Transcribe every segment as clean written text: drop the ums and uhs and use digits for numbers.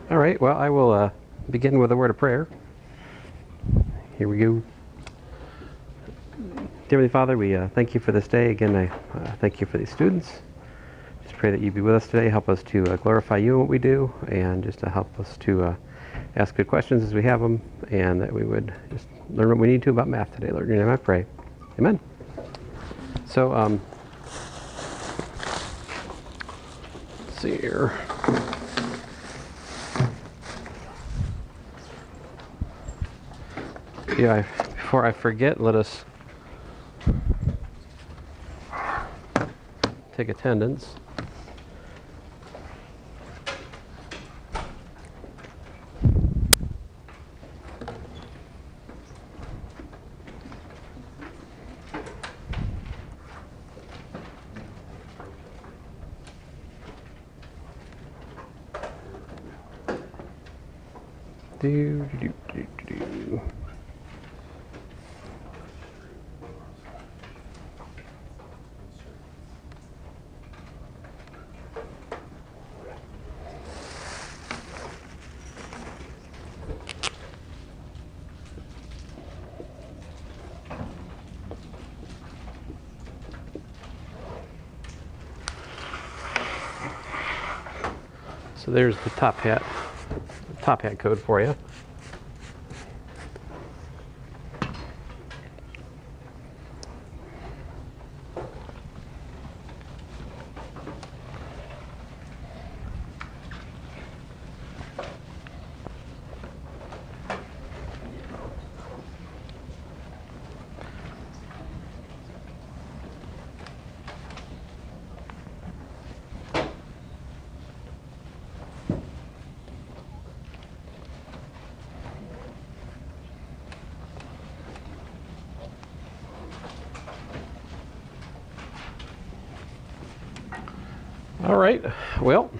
All right, well, I will begin with a word of prayer. Here we go. Dear Heavenly Father, we thank you for this day. Again, I thank you for these students. Just pray that you be with us today. Help us to glorify you in what we do, and just to help us to ask good questions as we have them, and that we would just learn what we need to about math today. Lord, in your name I pray. Amen. So, let's see here. Yeah, before I forget, let us take attendance. Do. So there's the top hat code for you. All right, well,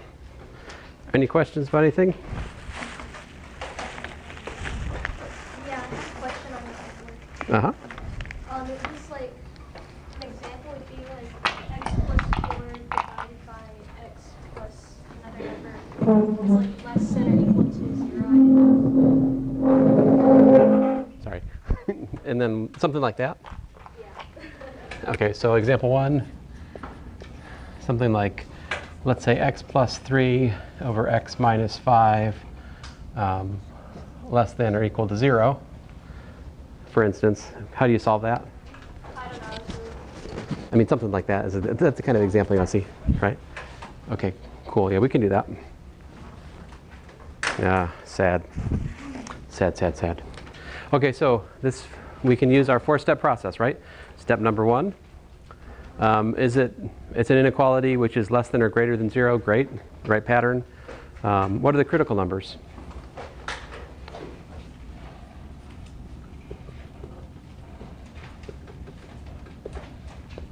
any questions about anything? Yeah, I have a question on this one. Uh-huh. It's just like, an example would be like x plus 4 divided by x plus another number is like less than or equal to 0. Sorry. And then something like that? Yeah. Okay, so example one, something like, let's say x plus 3 over x minus 5 less than or equal to 0, for instance. How do you solve that? I don't know. I mean, something like that. That's the kind of example you want to see, right? Okay, cool. Yeah, we can do that. Yeah, sad. Sad. Okay, so we can use our 4-step process, right? Step number 1. It's an inequality which is less than or greater than 0. Great, right pattern. What are the critical numbers?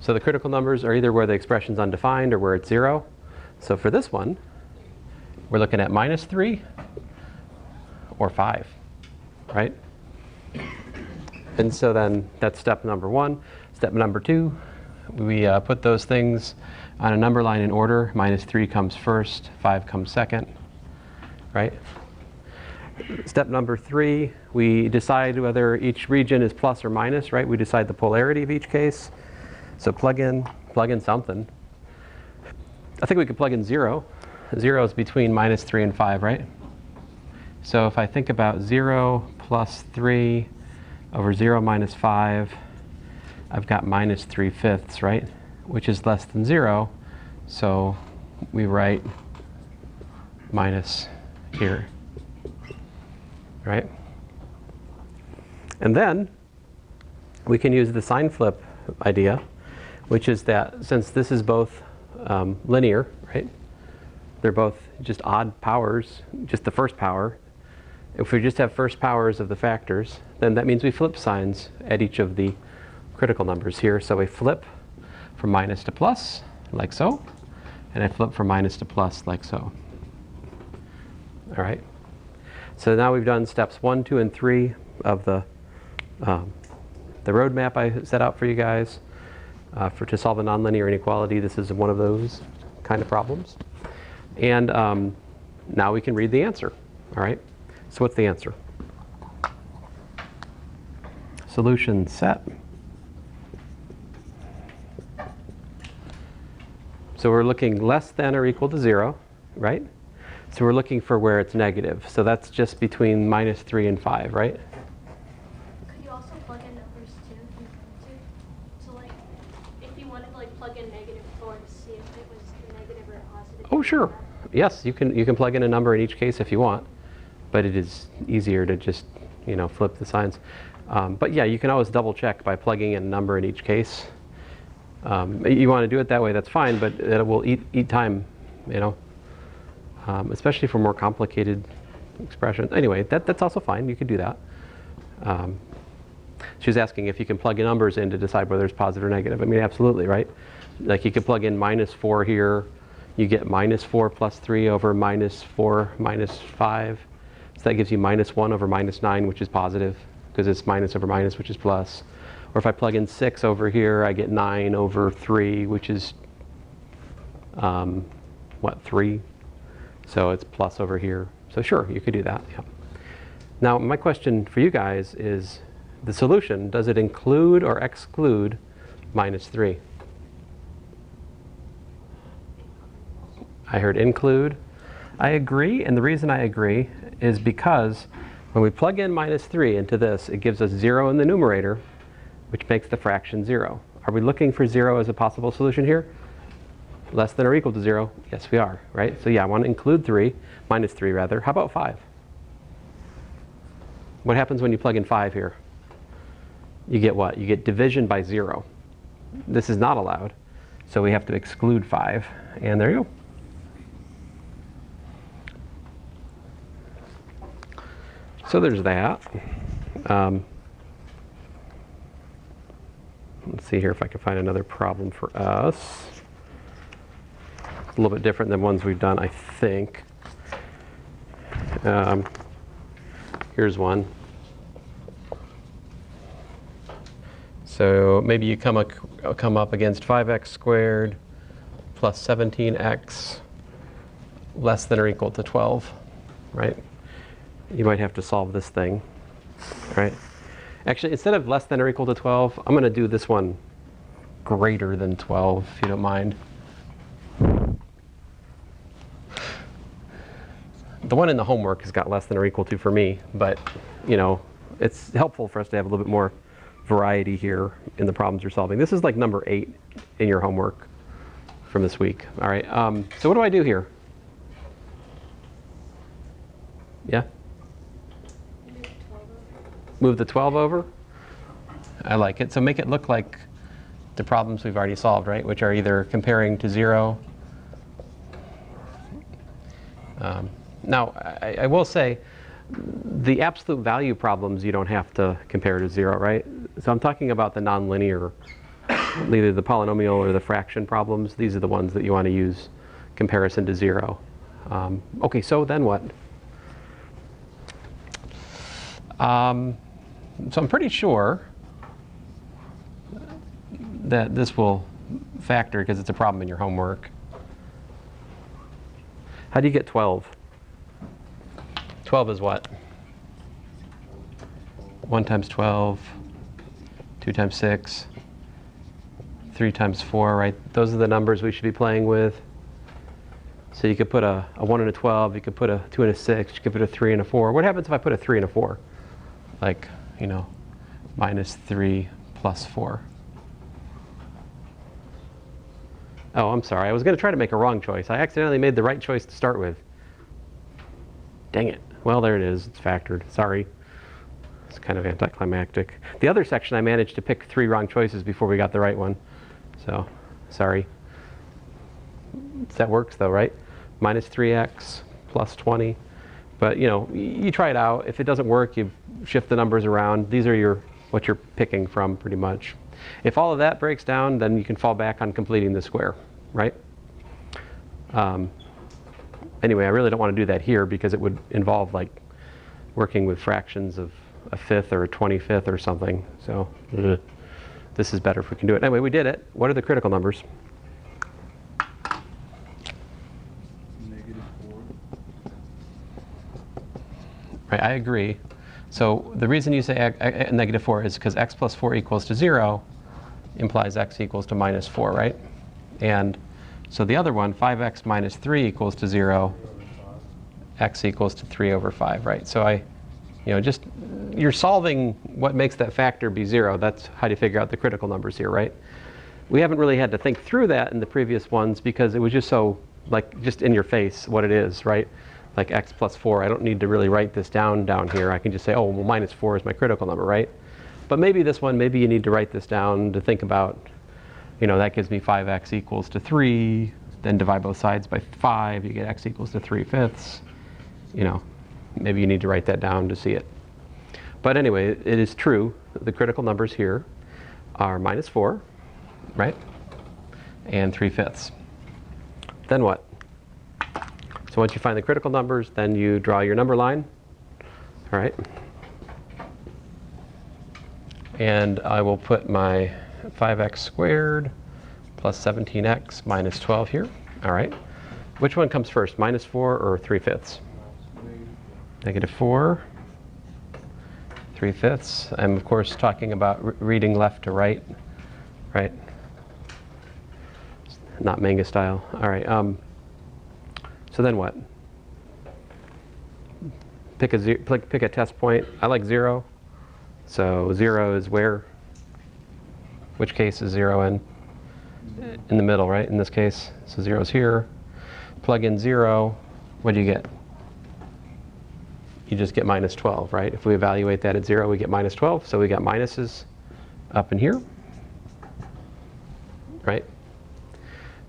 So the critical numbers are either where the expression's undefined or where it's 0. So for this one, we're looking at minus 3 or 5, right? And so then that's step number 1. Step number 2. We put those things on a number line in order. Minus 3 comes first, 5 comes second, right? Step number 3, we decide whether each region is plus or minus, right? We decide the polarity of each case. So plug in something. I think we could plug in 0. 0 is between minus 3 and 5, right? So if I think about 0 plus 3 over 0 minus 5, I've got minus 3/5, right? Which is less than 0. So we write minus here, right? And then we can use the sign flip idea, which is that since this is both linear, right? They're both just odd powers, just the first power. If we just have first powers of the factors, then that means we flip signs at each of the critical numbers here. So we flip from minus to plus, like so, and I flip from minus to plus, like so. All right. So now we've done steps 1, 2, and 3 of the roadmap I set out for you guys to solve a nonlinear inequality. This is one of those kind of problems. And now we can read the answer, All right, so what's the answer? Solution set. So we're looking less than or equal to 0, right? So we're looking for where it's negative. So that's just between -3 and 5, right? Could you also plug in numbers too if you wanted to? So like, if you wanted to like plug in -4 to see if it was a negative or a positive. Oh, sure. Yes, you can plug in a number in each case if you want, but it is easier to just, flip the signs. But yeah, you can always double check by plugging in a number in each case. You want to do it that way, that's fine, but it will eat time, especially for more complicated expressions. Anyway, that's also fine. You could do that. She was asking if you can plug in numbers in to decide whether it's positive or negative. I mean, absolutely, right? Like you could plug in -4 here. You get -4 plus 3 over -4 minus 5. So that gives you -1 over -9, which is positive, because it's minus over minus, which is plus. Or if I plug in 6 over here, I get 9 over 3, which is, 3? So it's plus over here. So sure, you could do that. Yeah. Now, my question for you guys is, the solution, does it include or exclude -3? I heard include. I agree, and the reason I agree is because when we plug in -3 into this, it gives us 0 in the numerator, which makes the fraction 0. Are we looking for 0 as a possible solution here? Less than or equal to 0? Yes, we are, right? So yeah, I want to include -3 rather. How about 5? What happens when you plug in 5 here? You get what? You get division by 0. This is not allowed, so we have to exclude 5, and there you go. So there's that. Let's see here if I can find another problem for us. It's a little bit different than ones we've done, I think. Here's one. So maybe you come up against 5x squared plus 17x less than or equal to 12, right? You might have to solve this thing, right? Actually, instead of less than or equal to 12, I'm going to do this one greater than 12, if you don't mind. The one in the homework has got less than or equal to for me, but, it's helpful for us to have a little bit more variety here in the problems you're solving. This is like number 8 in your homework from this week. All right, so what do I do here? Yeah? Move the 12 over? I like it. So make it look like the problems we've already solved, right? Which are either comparing to 0. Now, I will say, the absolute value problems you don't have to compare to 0, right? So I'm talking about the nonlinear, either the polynomial or the fraction problems. These are the ones that you want to use comparison to 0. Okay, so then what? So I'm pretty sure that this will factor because it's a problem in your homework. How do you get 12? 12 is what? 1 times 12, 2 times 6, 3 times 4, right? Those are the numbers we should be playing with. So you could put a 1 and a 12, you could put a 2 and a 6, you could put a 3 and a 4. What happens if I put a 3 and a 4? Like, -3 plus 4. Oh, I'm sorry. I was going to try to make a wrong choice. I accidentally made the right choice to start with. Dang it. Well, there it is. It's factored. Sorry. It's kind of anticlimactic. The other section, I managed to pick 3 wrong choices before we got the right one. So, sorry. That works, though, right? -3x plus 20. But, you try it out. If it doesn't work, you shift the numbers around. These are what you're picking from, pretty much. If all of that breaks down, then you can fall back on completing the square, right? Anyway, I really don't want to do that here because it would involve like working with fractions of a fifth or a 25th or something. So this is better if we can do it. Anyway, we did it. What are the critical numbers? -4. Right, I agree. So the reason you say negative 4 is because x plus 4 equals to 0 implies x equals to minus 4, right? And so the other one, 5x minus 3 equals to 0, x equals to 3 over 5, right? So you're solving what makes that factor be 0. That's how you figure out the critical numbers here, right? We haven't really had to think through that in the previous ones because it was just so, just in your face what it is, right? Like x plus 4, I don't need to really write this down here. I can just say, oh, well, minus 4 is my critical number, right? But maybe this one, maybe you need to write this down to think about, that gives me 5x equals to 3, then divide both sides by 5, you get x equals to 3/5. Maybe you need to write that down to see it. But anyway, it is true, the critical numbers here are minus 4, right? And 3/5. Then what? So once you find the critical numbers, then you draw your number line, all right? And I will put my 5x squared plus 17x minus 12 here, all right? Which one comes first, minus 4 or 3/5? Negative 4, 3/5. I'm, of course, talking about reading left to right, right? Not manga style. All right. So then what? Pick a test point. I like 0. So 0 is where? Which case is 0 in? In the middle, right? In this case. So 0 is here. Plug in 0. What do you get? You just get minus 12, right? If we evaluate that at 0, we get minus 12. So we got minuses up in here, right?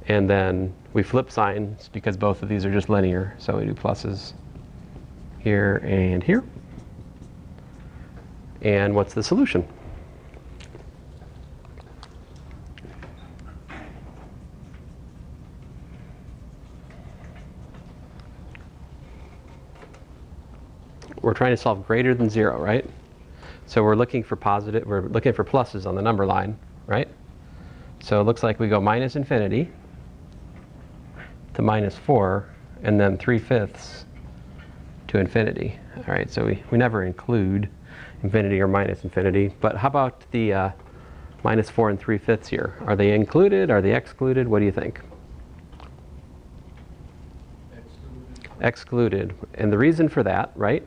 And then we flip signs because both of these are just linear. So we do pluses here and here. And what's the solution? We're trying to solve greater than 0, right? So we're looking for pluses on the number line, right? So it looks like we go minus infinity to minus 4, and then 3/5 to infinity. All right, so we never include infinity or minus infinity. But how about the minus 4 and 3/5 here? Are they included? Are they excluded? What do you think? Excluded. And the reason for that, right,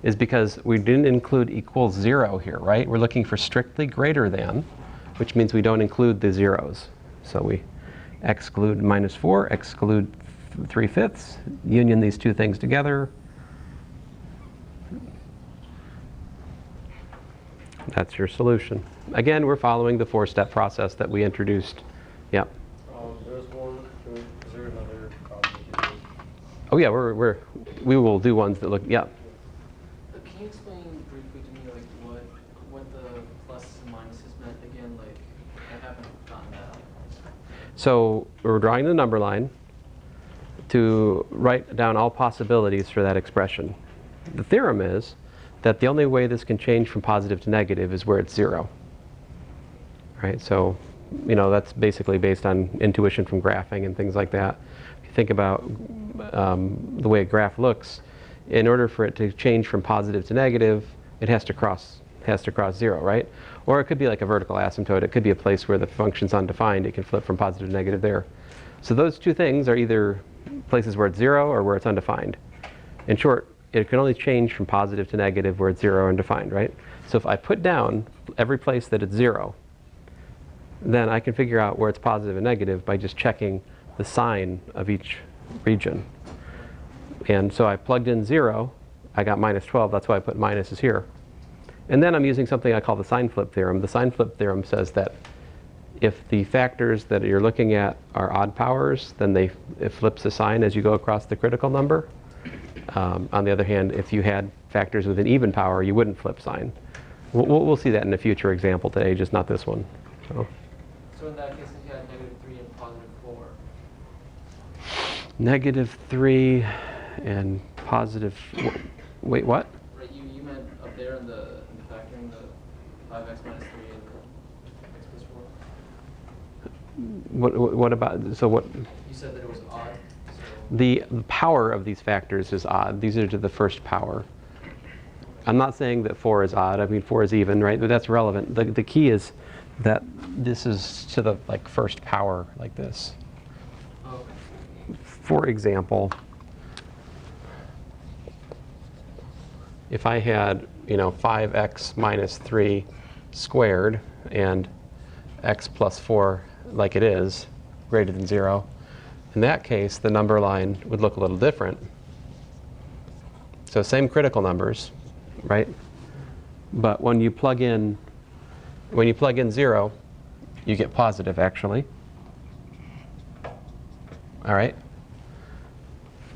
is because we didn't include equals 0 here, right? We're looking for strictly greater than, which means we don't include the zeros. So we exclude minus 4, exclude 3/5, union these two things together. That's your solution. Again, we're following the 4-step process that we introduced. Yep. There's one. Is there another problem? Oh yeah, we will do ones that look. Yeah. Can you explain briefly to me, like what the pluses and minuses meant again? Like, I haven't gotten that. So we're drawing the number line to write down all possibilities for that expression. The theorem is that the only way this can change from positive to negative is where it's 0. Right? So, that's basically based on intuition from graphing and things like that. If you think about the way a graph looks, in order for it to change from positive to negative, it has to cross 0, right? Or it could be like a vertical asymptote. It could be a place where the function's undefined. It can flip from positive to negative there. So those two things are either places where it's 0 or where it's undefined. In short, it can only change from positive to negative where it's 0 and defined, right? So if I put down every place that it's 0, then I can figure out where it's positive and negative by just checking the sign of each region. And so I plugged in 0, I got minus 12, that's why I put minuses here. And then I'm using something I call the sign flip theorem. The sign flip theorem says that if the factors that you're looking at are odd powers, then it flips the sign as you go across the critical number. On the other hand, if you had factors with an even power, you wouldn't flip sign. We'll see that in a future example today, just not this one. So in that case, if you had -3 and +4. -3 and positive. Wait, what? Right, you meant up there in the factoring the 5x minus 3 and x plus 4. What about, so what? You said that it was odd. So The power of these factors is odd. These are to the first power. I'm not saying that 4 is odd. I mean, 4 is even, right? But that's relevant. The key is that this is to the like first power, like this. Oh, For example, if I had, 5x minus 3 squared and x plus 4 like it is, greater than 0, in that case, the number line would look a little different. So same critical numbers, right? But when you plug in 0, you get positive, actually. All right?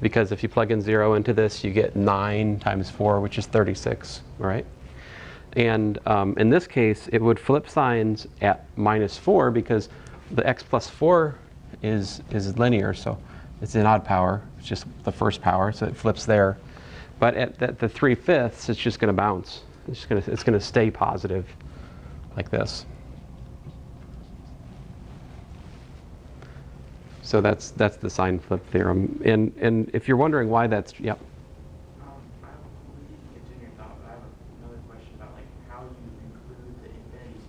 Because if you plug in 0 into this, you get 9 times 4, which is 36, all right? And in this case, it would flip signs at minus 4 because the x plus 4 is linear, so it's an odd power. It's just the first power, so it flips there. But at the 3/5, it's just going to bounce. It's going to stay positive, like this. So that's the sign flip theorem. And if you're wondering why that's, yep. We didn't continue your thought, but I have another question about like how you include the infinity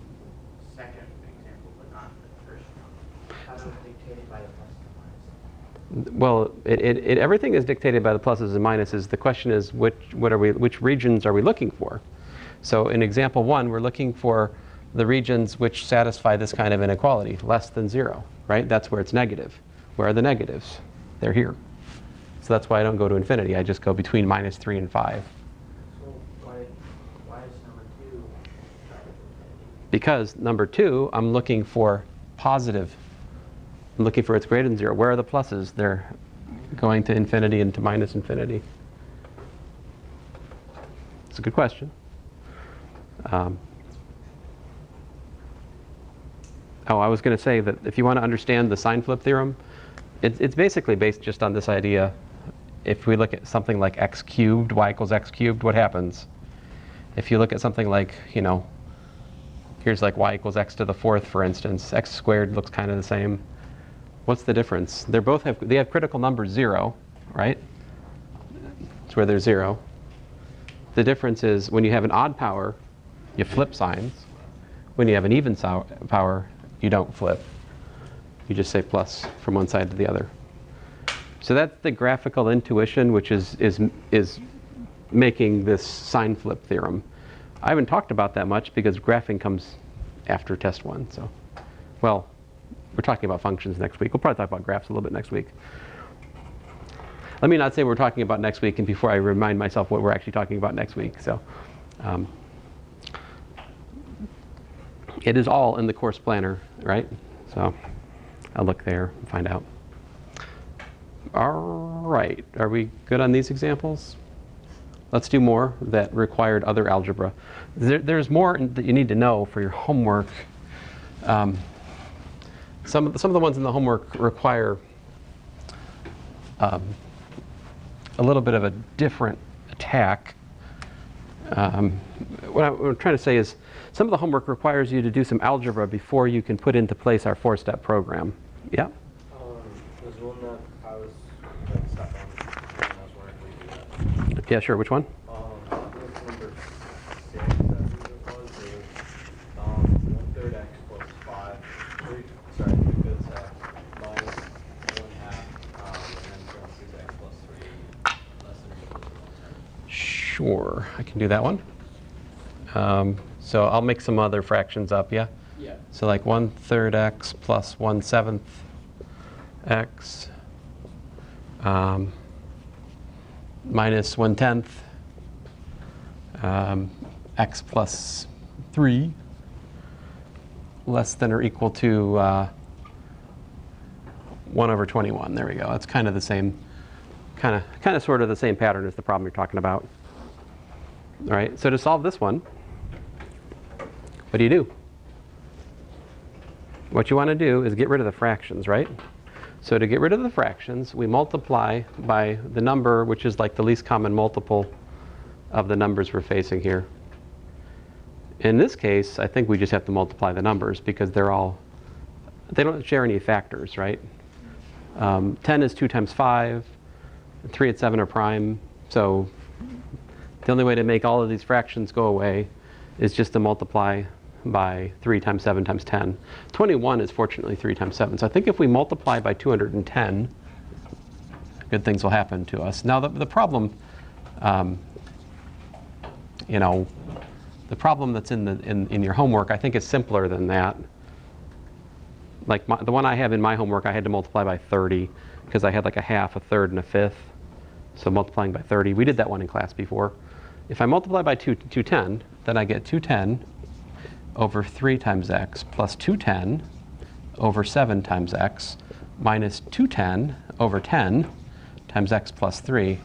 second example, but not the first one. How is it dictated by the plus and minus? Well, everything is dictated by the pluses and minuses. The question is which regions are we looking for? So in example 1, we're looking for the regions which satisfy this kind of inequality, less than 0, right? That's where it's negative. Where are the negatives? They're here. So that's why I don't go to infinity. I just go between minus 3 and 5. So why is number 2 Because number 2, I'm looking for positive. I'm looking for it's greater than 0. Where are the pluses? They're going to infinity and to minus infinity. It's a good question. I was going to say that if you want to understand the sign flip theorem, it's basically based just on this idea. If we look at something like x cubed, y equals x cubed, what happens? If you look at something like, here's like y equals x to the 4th, for instance, x squared looks kind of the same. What's the difference? They have critical number 0, right? It's where there's 0. The difference is when you have an odd power, you flip signs. When you have an even power, you don't flip. You just say plus from one side to the other. So that's the graphical intuition, which is making this sign flip theorem. I haven't talked about that much because graphing comes after test 1. So, well, we're talking about functions next week. We'll probably talk about graphs a little bit next week. Let me not say we're talking about next week and before I remind myself what we're actually talking about next week. So, it is all in the course planner, right? So I'll look there and find out. All right, are we good on these examples? Let's do more that required other algebra. There's more that you need to know for your homework. Some of the ones in the homework require a little bit of a different attack. What I'm trying to say is some of the homework requires you to do some algebra before you can put into place our 4-step program. Yeah? There's one that I was like stuck on, and I was wondering if we do that. Yeah, sure. Which one? I think it's number 6, I believe it was. It was 1/3 x plus 5. Because minus 1/2, and then parentheses x plus 3 less than or equal to 1/10. Sure, I can do that one. So I'll make some other fractions up, yeah? yeah. So like 1/3 x plus 1/7 x minus 1/10 x plus 3 less than or equal to 1/21. There we go. That's kind of the same, kind of sort of the same pattern as the problem you're talking about. All right, so to solve this one, what do? What you want to do is get rid of the fractions, right? So to get rid of the fractions, we multiply by the number which is like the least common multiple of the numbers we're facing here. In this case, I think we just have to multiply the numbers because they don't share any factors, right? 10 is 2 times 5, 3 and 7 are prime, so The only way to make all of these fractions go away is just to multiply by 3 times 7 times 10. 21 is fortunately 3 times 7. So I think if we multiply by 210, good things will happen to us. Now the problem, you know, the problem that's in your homework, I think is simpler than that. Like the one I have in my homework, I had to multiply by 30 because I had like a half, a third, and a fifth. So multiplying by 30. We did that one in class before. If I multiply by 210, then I get 210 over 3 times x plus 210 over 7 times x minus 210 over 10 times x plus 3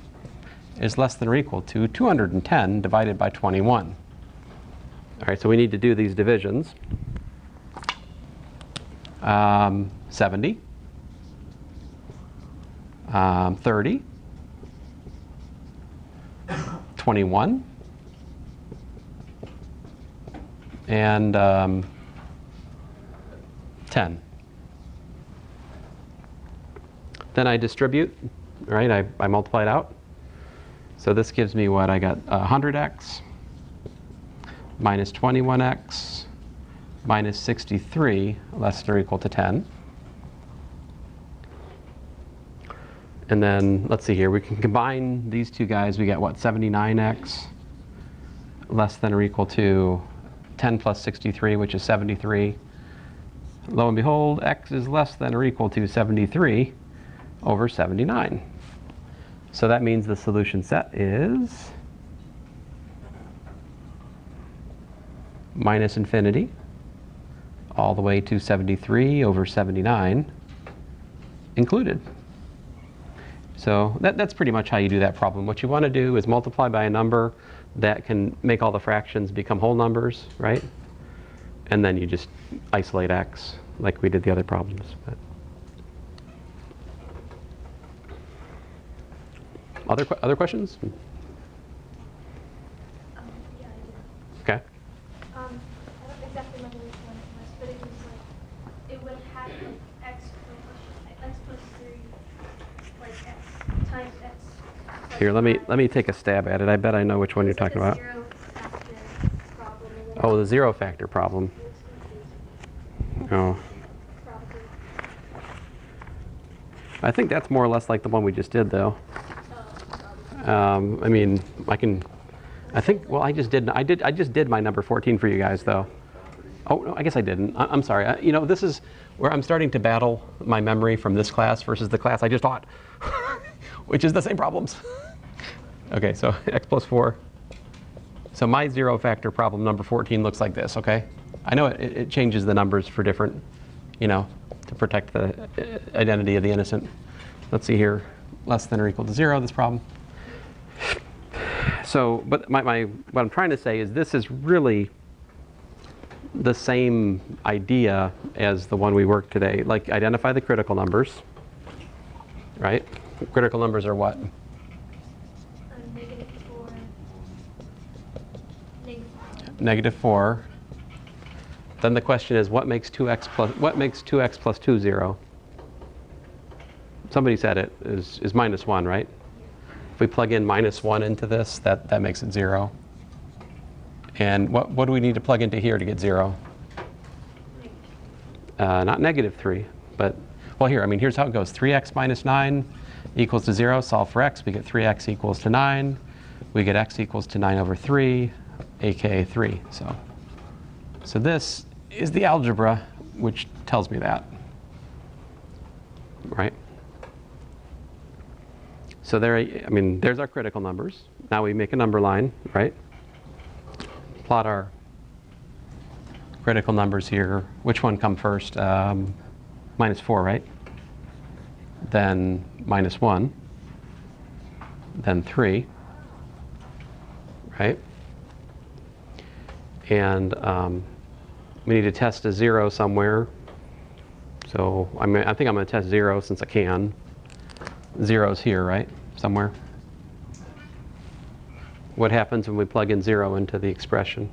is less than or equal to 210 divided by 21. All right, so we need to do these divisions. 70, 30, 21, and 10. Then I distribute, right? I multiply it out. So this gives me what? I got 100x minus 21x minus 63 less than or equal to 10. And then let's see here, we can combine these two guys. We get what? 79x less than or equal to 10 plus 63, which is 73. Lo and behold, x is less than or equal to 73 over 79. So that means the solution set is minus infinity all the way to 73 over 79 included. So that's pretty much how you do that problem. What you want to do is multiply by a number that can make all the fractions become whole numbers, right? And then you just isolate x like we did the other problems. But other questions? Yeah, I do. Okay. I don't exactly remember which one it was, but it was like, it would have had like x plus 3, like x times x. plus Here, let 5. me take a stab at it. I bet I know which one you're It's like talking a about. 0 factor problem, and then Oh, the zero factor problem. it was confusing. Oh, Probably. I think that's more or less like the one we just did, though. Probably. I mean, I think. Well, I just did my number 14 for you guys, though. Oh no, I guess I didn't. I'm sorry. You know, this is where I'm starting to battle my memory from this class versus the class I just taught, which is the same problems. Okay, so x plus 4. So my zero factor problem number 14 looks like this. Okay, I know it changes the numbers for different, you know, to protect the identity of the innocent. Let's see here, less than or equal to 0. This problem. So, but what I'm trying to say is this is really the same idea as the one we worked today. Like identify the critical numbers, right? Critical numbers are what? -4. -4. Then the question is, what makes 2x plus 2 0? Somebody said it is -1, right? If we plug in -1 into this, that makes it 0. And what do we need to plug into here to get 0? Not -3, but, well, here, I mean, here's how it goes. 3x minus 9 equals to 0. Solve for x. We get 3x equals to 9. We get x equals to 9 over 3, aka 3. So this is the algebra which tells me that, right? So there, I mean, there's our critical numbers. Now we make a number line, right? Plot our critical numbers here. Which one come first? -4, right? Then -1. Then 3, right? And we need to test a 0 somewhere. So I think I'm going to test 0 since I can. 0's here, right? Somewhere. What happens when we plug in 0 into the expression?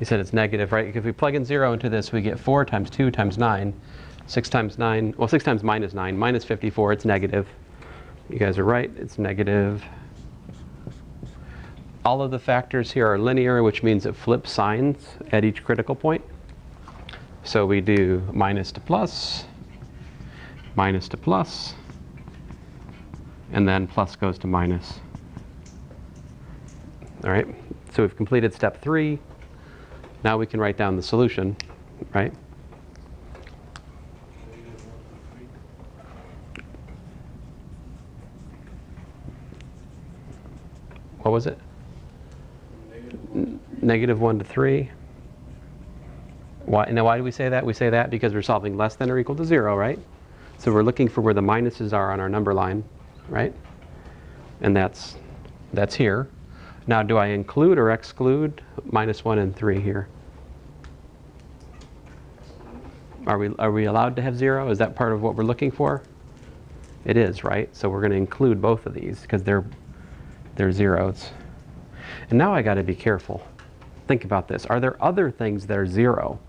You said it's negative, right? If we plug in 0 into this, we get 4 times 2 times 9. 6 times 9, well, 6 times minus 9, minus 54, it's negative. You guys are right, it's negative. All of the factors here are linear, which means it flips signs at each critical point. So we do minus to plus, and then plus goes to minus. All right, so we've completed step 3. Now we can write down the solution, right? What was it? Negative 1 to 3. Why do we say that? We say that because we're solving less than or equal to 0, right? So we're looking for where the minuses are on our number line, right? And that's here. Now, do I include or exclude minus 1 and 3 here? Are we allowed to have 0? Is that part of what we're looking for? It is, right? So we're going to include both of these because they're zeros. And now I got to be careful. Think about this. Are there other things that are 0?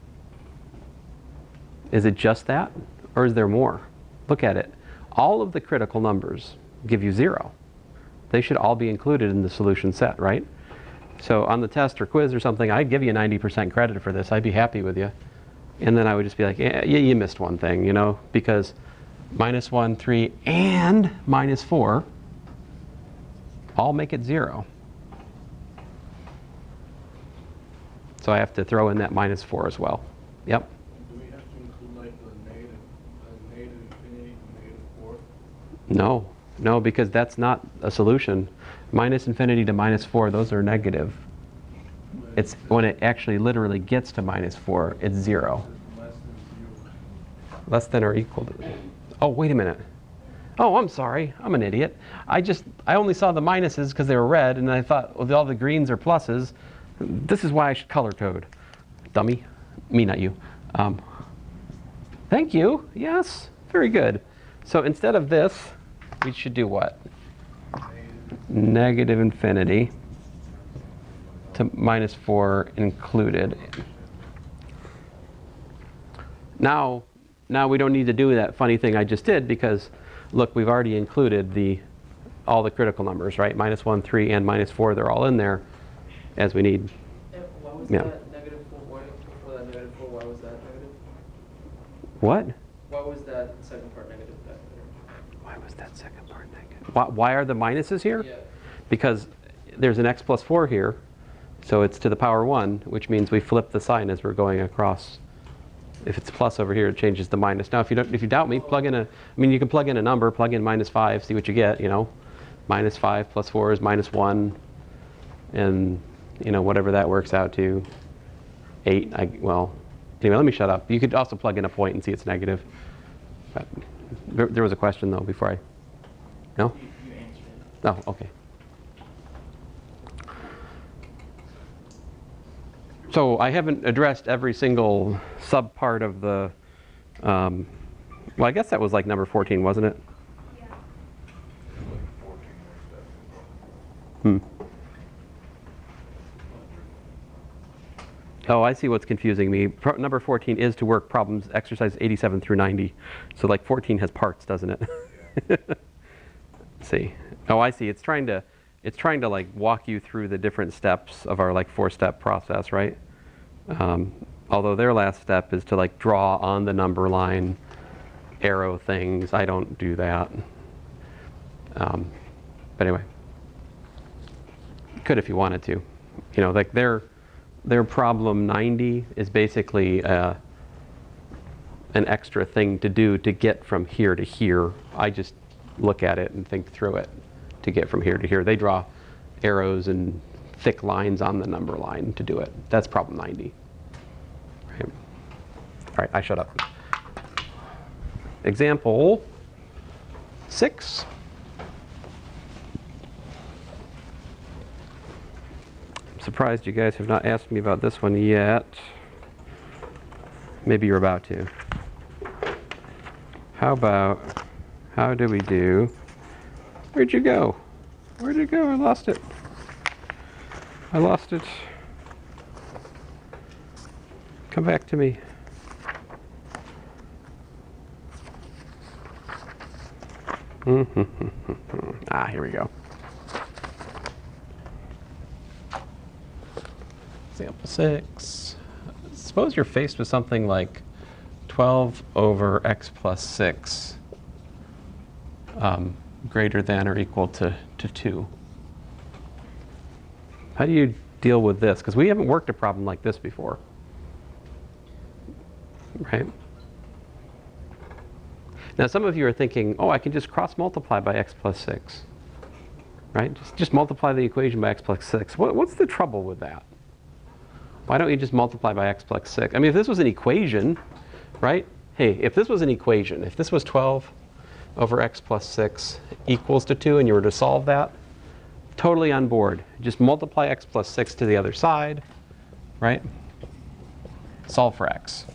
Is it just that? Or is there more? Look at it. All of the critical numbers give you 0. They should all be included in the solution set, right? So on the test or quiz or something, I'd give you 90% credit for this. I'd be happy with you. And then I would just be like, yeah, you missed one thing, you know, because minus 1, 3, and minus 4 all make it 0. So I have to throw in that minus 4 as well. Yep. Do we have to include like the negative infinity, negative 4? No, because that's not a solution. Minus infinity to minus 4, those are negative. It's when it actually literally gets to minus 4, it's 0. Less than 0. Less than or equal to. Oh, wait a minute. Oh, I'm sorry. I'm an idiot. I only saw the minuses because they were red, and I thought, well, all the greens are pluses. This is why I should color code. Dummy. Me, not you. Thank you. Yes. Very good. So instead of this, we should do what? Negative infinity to minus 4 included. Now we don't need to do that funny thing I just did because, look, we've already included all the critical numbers, right? Minus 1, 3, and minus 4, they're all in there as we need. And why was Yeah. that negative 4? Why, before that negative 4, why was that negative? What? Why was that second part negative back Why was that second part negative? Why are the minuses here? there? Yeah. Because there's an x plus 4 here, so it's to the power 1, which means we flip the sign as we're going across. If it's plus over here, it changes to minus. Now, if you doubt me, you can plug in a number, plug in minus 5, see what you get, you know. Minus 5 plus 4 is minus 1, and, you know, whatever that works out to, 8. Well, anyway, let me shut up. You could also plug in a point and see it's negative. But there was a question, though, before I... No? You answered it. Oh, okay. So I haven't addressed every single sub-part of the, well, I guess that was like number 14, wasn't it? Yeah. Oh, I see what's confusing me. Number 14 is to work problems, exercise 87 through 90. So like 14 has parts, doesn't it? Let's see. Oh, I see. It's trying to like walk you through the different steps of our like 4-step process, right? Although their last step is to like draw on the number line arrow things. I don't do that. But anyway, could if you wanted to. You know, like their problem 90 is basically an extra thing to do to get from here to here. I just look at it and think through it to get from here to here. They draw arrows and thick lines on the number line to do it. That's problem 90. Right. All right, I shut up. Example 6. I'm surprised you guys have not asked me about this one yet. Maybe you're about to. How do we do? Where'd you go? Where'd it go? I lost it. Come back to me. Ah, here we go. Example 6. Suppose you're faced with something like 12 over x plus 6 greater than or equal to 2. How do you deal with this? Because we haven't worked a problem like this before. Right? Now some of you are thinking, oh, I can just cross multiply by x plus 6. Right? Just multiply the equation by x plus 6. What's the trouble with that? Why don't you just multiply by x plus 6? I mean, if this was an equation, right? Hey, if this was an equation, if this was 12 over x plus 6 equals to 2 and you were to solve that, totally on board. Just multiply x plus 6 to the other side, right? Solve for x.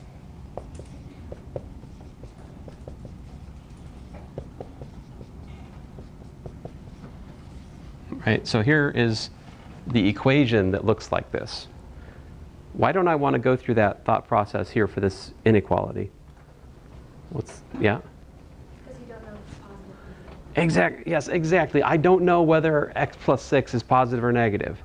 Right, so here is the equation that looks like this. Why don't I want to go through that thought process here for this inequality? Yeah? Because you don't know if it's positive. Exactly. Yes, exactly. I don't know whether x plus 6 is positive or negative.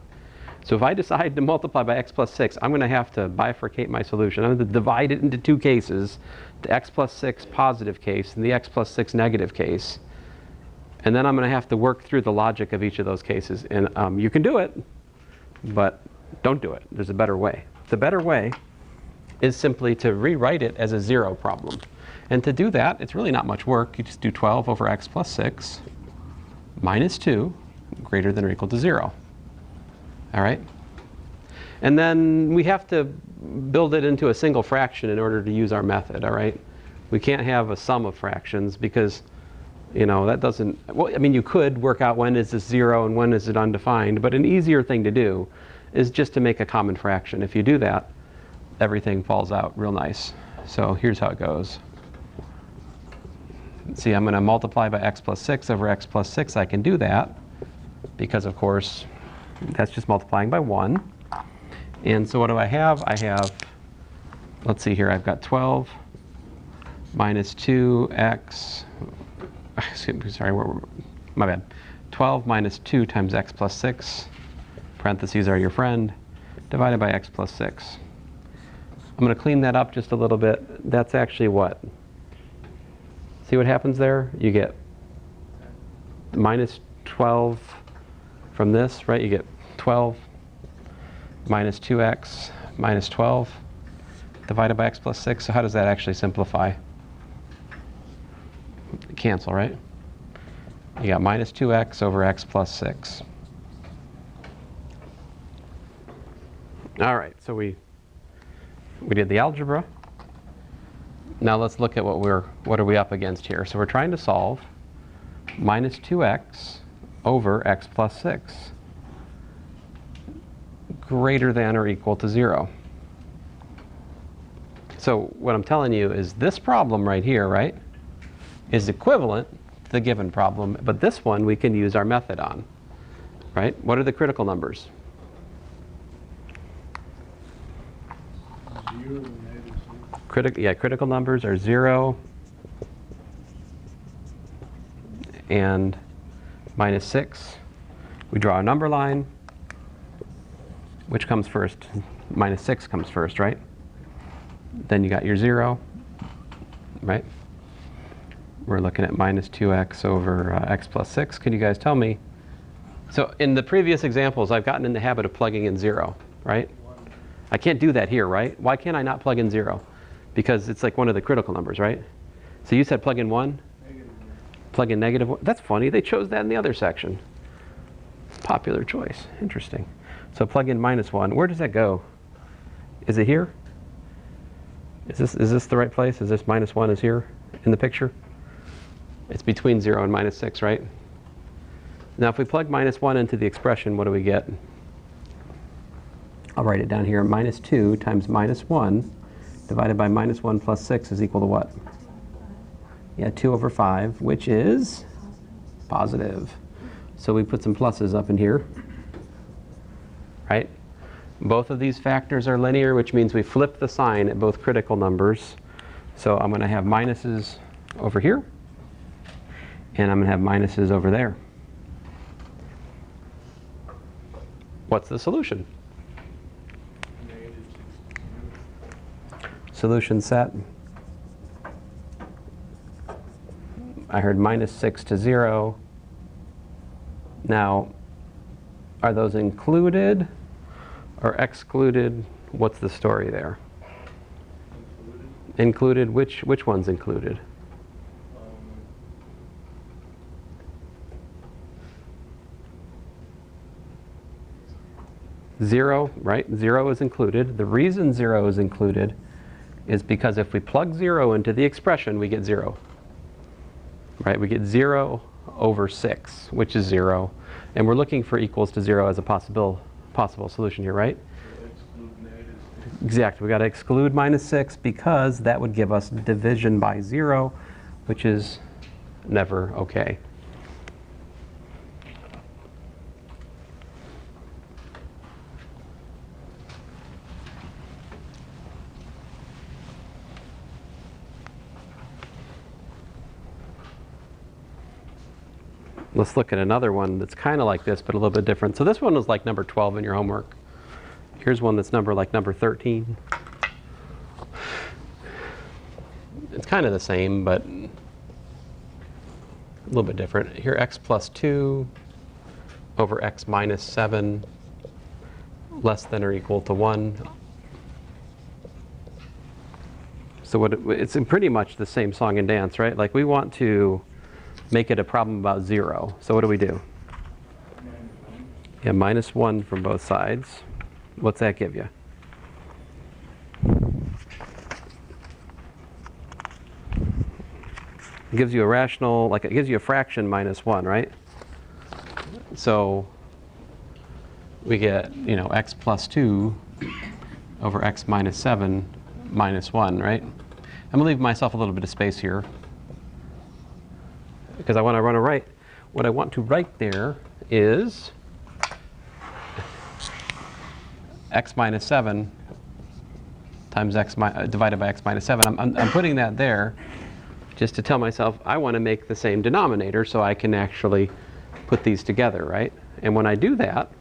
So if I decide to multiply by x plus 6, I'm going to have to bifurcate my solution. I'm going to divide it into two cases, the x plus 6 positive case and the x plus 6 negative case. And then I'm going to have to work through the logic of each of those cases. And you can do it, but don't do it. There's a better way. The better way is simply to rewrite it as a 0 problem. And to do that, it's really not much work. You just do 12 over x plus 6 minus 2 greater than or equal to 0. All right? And then we have to build it into a single fraction in order to use our method. All right? We can't have a sum of fractions because, you know, that doesn't, well, I mean, you could work out when is this 0 and when is it undefined, but an easier thing to do is just to make a common fraction. If you do that, everything falls out real nice. So here's how it goes. See, I'm going to multiply by x plus 6 over x plus 6. I can do that because, of course, that's just multiplying by 1. And so what do I have? I have, let's see here, I've got 12 minus 2x, sorry, my bad. 12 minus 2 times x plus 6, parentheses are your friend, divided by x plus 6. I'm going to clean that up just a little bit. That's actually what? See what happens there? You get minus 12 from this, right? You get 12 minus 2x minus 12 divided by x plus 6. So how does that actually simplify? Cancel, right? You got minus 2x over x plus 6. All right, so we did the algebra. Now let's look at what are we up against here. So we're trying to solve minus 2x over x plus 6 greater than or equal to 0. So what I'm telling you is this problem right here, right, is equivalent to the given problem, but this one we can use our method on, right? What are the critical numbers? 0 and Critical numbers are 0 and minus 6. We draw a number line. Which comes first? Minus 6 comes first, right? Then you got your 0, right? We're looking at minus 2x over x plus 6. Can you guys tell me? So in the previous examples, I've gotten in the habit of plugging in 0, right? I can't do that here, right? Why can't I not plug in 0? Because it's like one of the critical numbers, right? So you said plug in 1? negative 1. Plug in negative 1. That's funny. They chose that in the other section. Popular choice. Interesting. So plug in minus 1. Where does that go? Is it here? Is this the right place? Is this minus 1 is here in the picture? It's between 0 and minus 6, right? Now if we plug minus 1 into the expression, what do we get? I'll write it down here. Minus 2 times minus 1 divided by minus 1 plus 6 is equal to what? Yeah, 2 over 5, which is positive. So we put some pluses up in here, right? Both of these factors are linear, which means we flip the sign at both critical numbers. So I'm going to have minuses over here, and I'm going to have minuses over there. What's the solution? Solution set. I heard minus 6 to 0. Now, are those included or excluded? What's the story there? Included? Which one's included? Zero, right? 0 is included. The reason 0 is included is because if we plug 0 into the expression, we get 0. Right? We get 0 over 6, which is 0. And we're looking for equals to 0 as a possible solution here, right? Exactly. We got to exclude minus 6 because that would give us division by 0, which is never okay. Let's look at another one that's kind of like this, but a little bit different. So this one was like number 12 in your homework. Here's one that's number 13. It's kind of the same, but a little bit different. Here, x plus 2 over x minus 7 less than or equal to 1. So it's in pretty much the same song and dance, right? Like we want to make it a problem about 0. So what do we do? Yeah, minus 1 from both sides. What's that give you? It gives you a rational, like it gives you a fraction minus 1, right? So we get, x plus 2 over x minus 7 minus 1, right? I'm going to leave myself a little bit of space here, because I want to run a right. What I want to write there is x minus 7 times x divided by x minus 7. I'm putting that there just to tell myself I want to make the same denominator so I can actually put these together, right? And when I do that,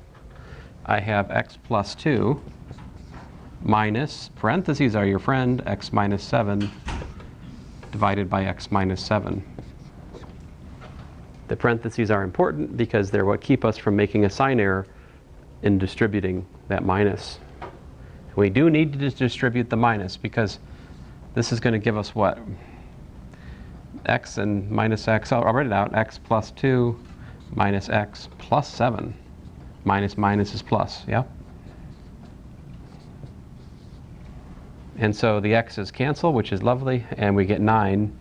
I have x plus 2 minus, parentheses are your friend, x minus 7 divided by x minus 7. The parentheses are important because they're what keep us from making a sign error in distributing that minus. We do need to distribute the minus because this is going to give us what? X and minus x. I'll write it out. X plus 2 minus x plus 7. Minus minus is plus, yeah? And so the x's cancel, which is lovely, and we get 9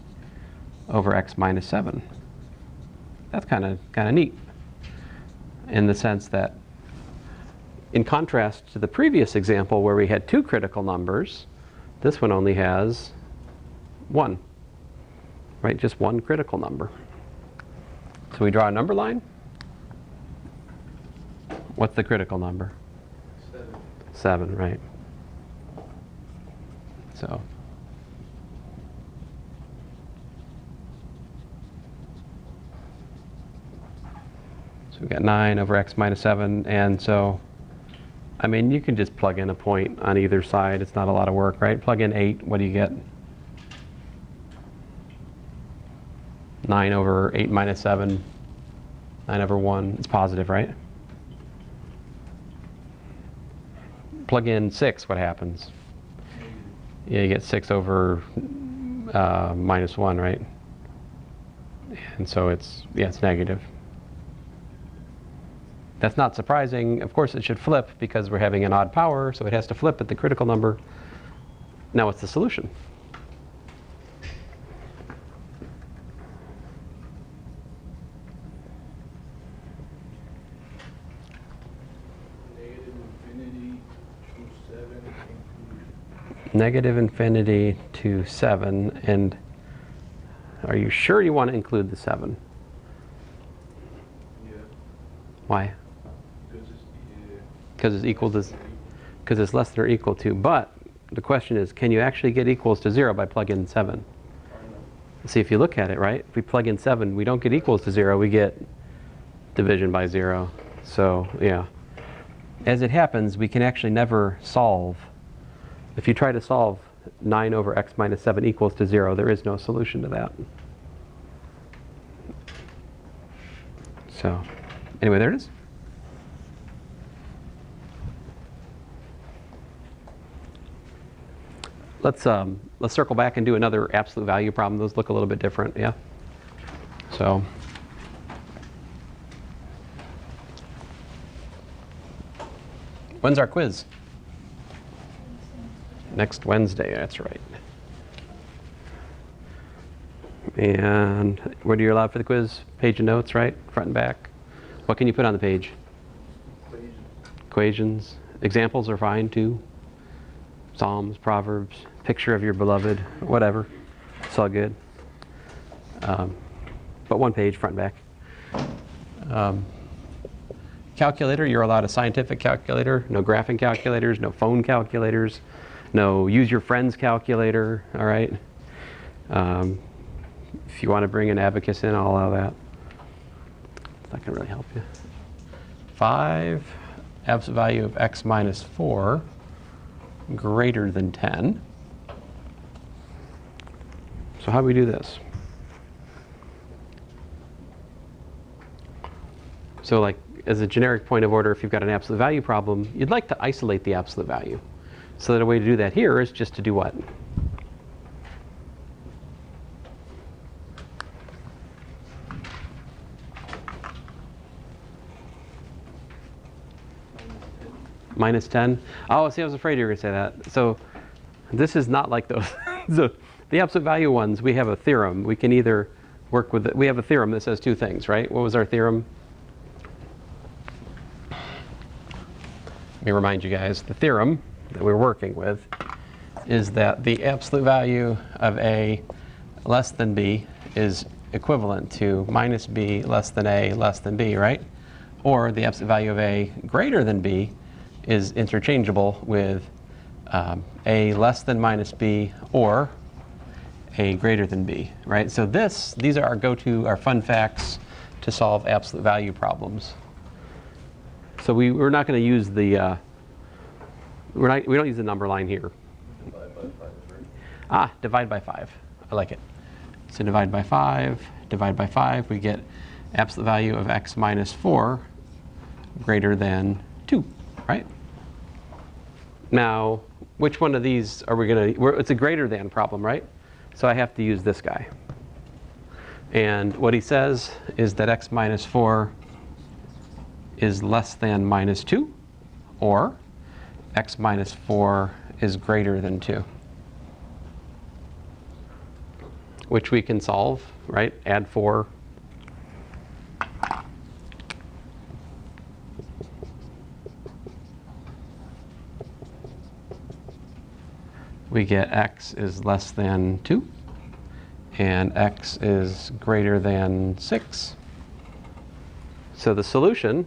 over x minus 7. That's kind of neat in the sense that, in contrast to the previous example where we had 2 critical numbers, this one only has 1, right? Just 1 critical number. So we draw a number line. What's the critical number? 7. 7, right? So we've got 9 over x minus 7, and so, I mean, you can just plug in a point on either side. It's not a lot of work, right? Plug in 8, what do you get? 9 over 8 minus 7, 9 over 1, it's positive, right? Plug in 6, what happens? Yeah, you get 6 over minus 1, right? And so it's negative. That's not surprising. Of course, it should flip because we're having an odd power, so it has to flip at the critical number. Now, what's the solution? Negative infinity to 7. And are you sure you want to include the 7? Yeah. Why? Because it's Because it's equal to... because it's less than or equal to, but the question is, can you actually get equals to 0 by plugging in 7? See, if you look at it, right, if we plug in 7, we don't get equals to 0, we get division by 0. So, yeah. As it happens, we can actually never solve. If you try to solve 9 over x minus 7 equals to 0, there is no solution to that. So, anyway, there it is. Let's circle back and do another absolute value problem. Those look a little bit different, yeah? So, when's our quiz? Next Wednesday, that's right. And what are you allowed for the quiz? Page and notes, right? Front and back. What can you put on the page? Equations. Examples are fine too. Psalms, Proverbs, picture of your beloved, whatever. It's all good. But one page, front and back. Calculator, you're allowed a scientific calculator. No graphing calculators, no phone calculators, no use your friend's calculator, all right? If you want to bring an abacus in, I'll allow that. It's not going to really help you. 5, absolute value of x minus 4 greater than 10. So how do we do this? So like as a generic point of order, if you've got an absolute value problem, you'd like to isolate the absolute value. So that a way to do that here is just to do what? Minus 10. Oh, see, I was afraid you were going to say that. So this is not like those. So the absolute value ones, we have a theorem. We can either work with it. We have a theorem that says two things, right? What was our theorem? Let me remind you guys, the theorem that we're working with is that the absolute value of a less than b is equivalent to minus b less than a less than b, right? Or the absolute value of a greater than b is interchangeable with a less than minus b or a greater than b, right? So these are our fun facts to solve absolute value problems. So we're not going to use the we don't use the number line here. Divide by 5, right? Divide by 5. I like it. So divide by 5, we get absolute value of x minus 4 greater than 2, right? Now, which one of these are we going to, it's a greater than problem, right? So I have to use this guy. And what he says is that x minus 4 is less than minus 2, or x minus 4 is greater than 2. Which we can solve, right? Add 4. We get x is less than 2, and x is greater than 6. So the solution,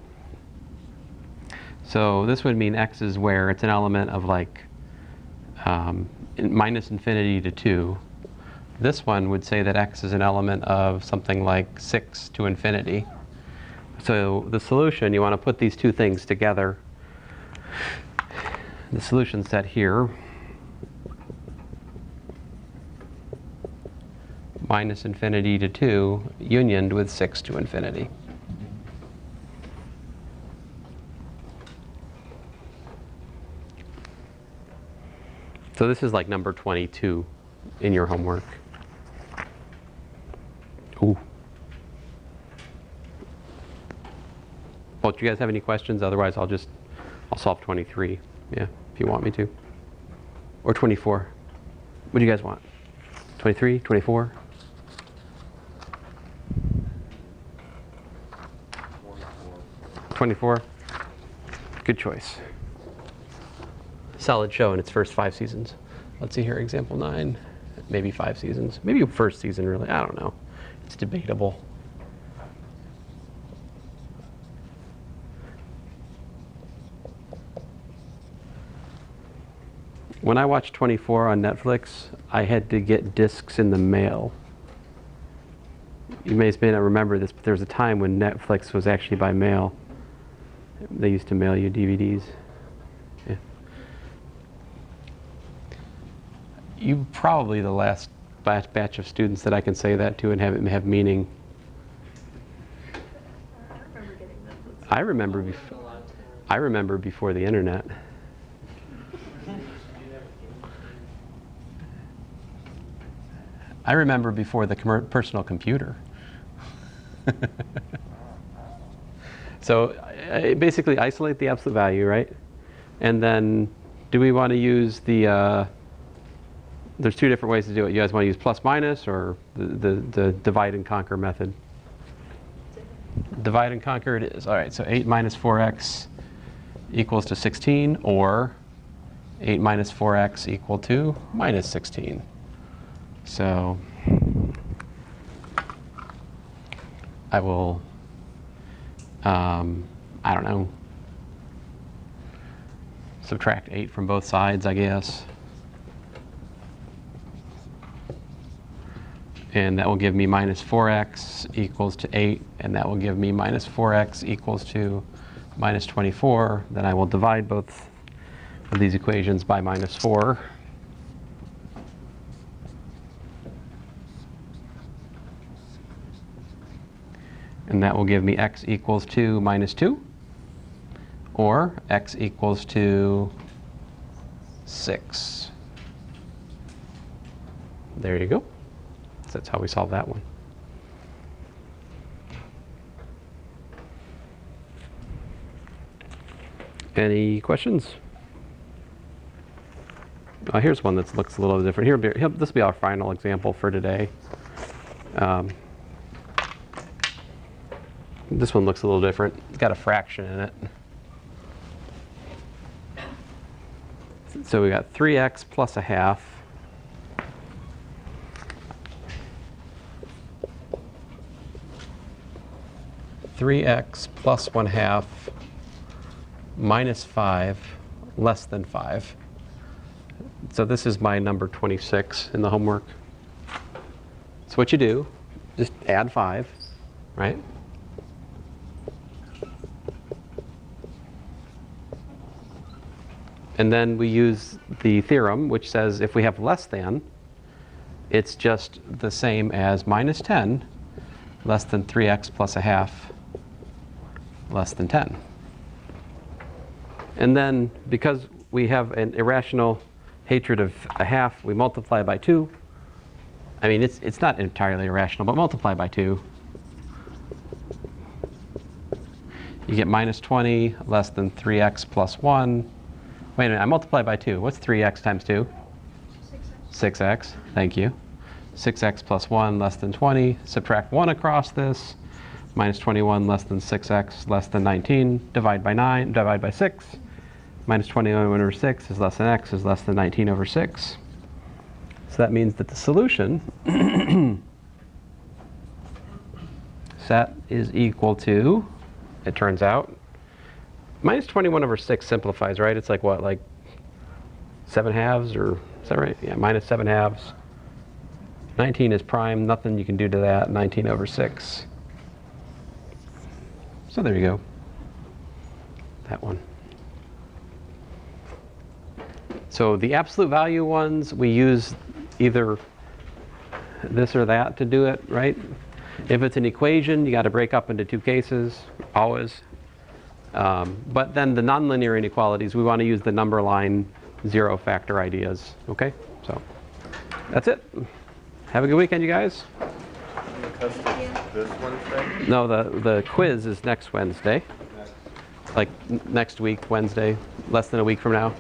so this would mean x is where it's an element of like minus infinity to 2. This one would say that x is an element of something like 6 to infinity. So the solution, you want to put these two things together. The solution set here, minus infinity to 2 unioned with 6 to infinity. So this is like number 22 in your homework. Ooh. Well, do you guys have any questions? Otherwise, I'll solve 23. Yeah, if you want me to. Or 24. What do you guys want? 23, 24? 24? Good choice. Solid show in its first 5 seasons. Let's see here, example 9. Maybe 5 seasons. Maybe first season, really. I don't know. It's debatable. When I watched 24 on Netflix, I had to get discs in the mail. You may not remember this, but there was a time when Netflix was actually by mail. They used to mail you DVDs. Yeah. You're probably the last batch of students that I can say that to and have it have meaning. I remember before the internet. I remember before the personal computer. So basically isolate the absolute value, right? And then do we want to use the, there's two different ways to do it. You guys want to use plus minus or the divide and conquer method? Divide and conquer it is. All right, so 8 minus 4x equals to 16, or 8 minus 4x equal to minus 16. So I will, I don't know, subtract 8 from both sides, I guess. And that will give me minus 4x equals to 8, and that will give me minus 4x equals to minus 24. Then I will divide both of these equations by minus 4. And that will give me x equals to minus 2, or x equals to 6. There you go. So that's how we solve that one. Any questions? Here's one that looks a little different. This will be our final example for today. This one looks a little different. It's got a fraction in it. So we got 3x plus a half. (3x plus 1/2) minus 5 less than 5. So this is my number 26 in the homework. So what you do, just add 5, right? And then we use the theorem, which says if we have less than, it's just the same as minus 10 less than 3x plus a half less than 10. And then because we have an irrational hatred of a half, we multiply by 2. I mean, it's not entirely irrational, but multiply by 2. You get minus 20 less than 3x plus 1. Wait a minute, I multiply by 2. What's 3x times 2? 6x. 6x, thank you. 6x plus 1 less than 20. Subtract 1 across this. Minus 21 less than 6x less than 19. Divide by 9, divide by 6. Minus 21 over 6 is less than x is less than 19 over 6. So that means that the solution set is equal to, it turns out, minus 21 over 6 simplifies, right? It's like what, like 7/2, or is that right? Yeah, minus 7/2. 19 is prime, nothing you can do to that. 19 over 6. So there you go. That one. So the absolute value ones, we use either this or that to do it, right? If it's an equation, you got to break up into two cases, always. But then the nonlinear inequalities, we want to use the number line zero factor ideas. Okay? So that's it. Have a good weekend, you guys. This Wednesday? No, the quiz is next Wednesday. Like next week, Wednesday, less than a week from now.